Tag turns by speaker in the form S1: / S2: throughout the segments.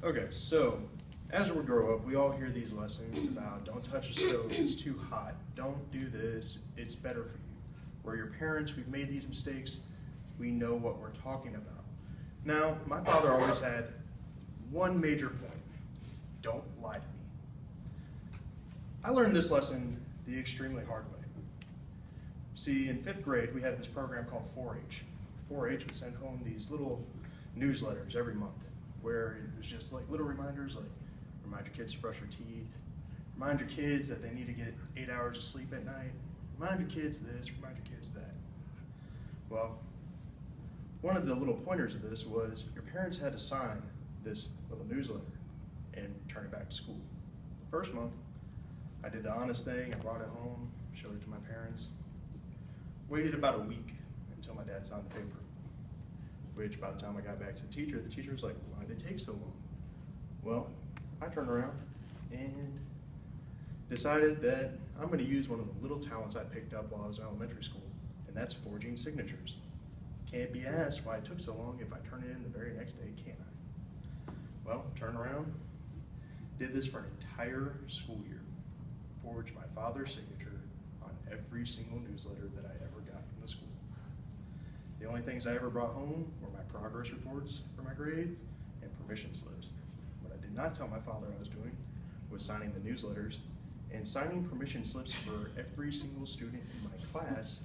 S1: Okay, so as we grow up, we all hear these lessons about don't touch a stove, it's too hot. Don't do this, it's better for you. We're your parents, we've made these mistakes, we know what we're talking about. Now, my father always had one major point: don't lie to me. I learned this lesson the extremely hard way. See, in 5th grade, we had this program called 4-H. 4-H would send home these little newsletters every month where it was just like little reminders like remind your kids to brush their teeth, remind your kids that they need to get 8 hours of sleep at night, remind your kids this, remind your kids that. Well, one of the little pointers of this was your parents had to sign this little newsletter and turn it back to school. The first month, I did the honest thing, I brought it home, showed it to my parents, waited about a week until my dad signed the paper. Which by the time I got back to the teacher was like, why did it take so long? Well, I turned around and decided that I'm going to use one of the little talents I picked up while I was in elementary school, and that's forging signatures. Can't be asked why it took so long if I turn it in the very next day, can I? Well, turned around, did this for an entire school year, forged my father's signature on every single newsletter that I ever got from the school. The only things I ever brought home were my progress reports for my grades and permission slips. What I did not tell my father I was doing was signing the newsletters and signing permission slips for every single student in my class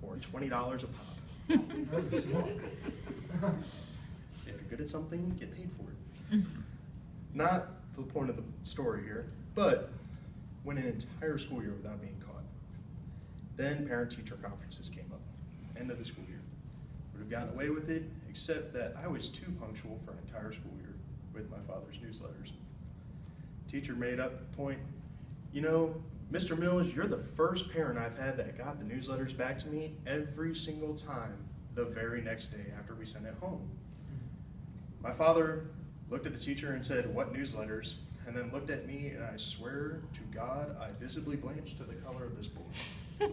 S1: for $20 a pop. If you're good at something, get paid for it. Not the point of the story here, but went an entire school year without being caught. Then parent-teacher conferences came up, end of the school year. Would have gotten away with it, except that I was too punctual for an entire school year with my father's newsletters. Teacher made up the point, you know, Mr. Mills, you're the first parent I've had that got the newsletters back to me every single time the very next day after we sent it home. My father looked at the teacher and said, what newsletters? And then looked at me, and I swear to God, I visibly blanched to the color of this board.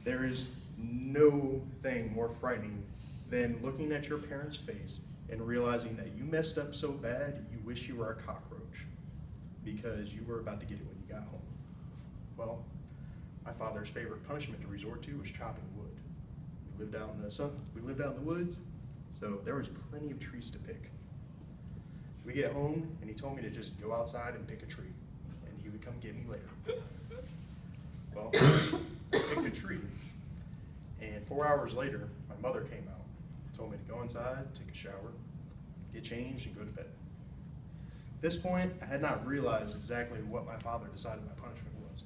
S1: There is no thing more frightening than looking at your parent's face and realizing that you messed up so bad you wish you were a cockroach because you were about to get it when you got home. Well, my father's favorite punishment to resort to was chopping wood. We lived out in the woods, so there was plenty of trees to pick. We get home, and he told me to just go outside and pick a tree, and he would come get me later. Well, I picked a tree, and 4 hours later, my mother came out, told me to go inside, take a shower, get changed, and go to bed. At this point, I had not realized exactly what my father decided my punishment was,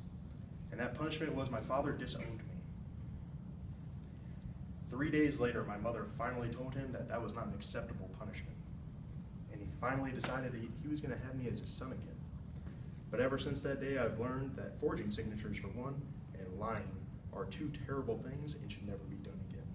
S1: and that punishment was my father disowned me. 3 days later, my mother finally told him that that was not an acceptable punishment, and he finally decided that he was going to have me as his son again. But ever since that day, I've learned that forging signatures for one and lying are two terrible things and should never be done again.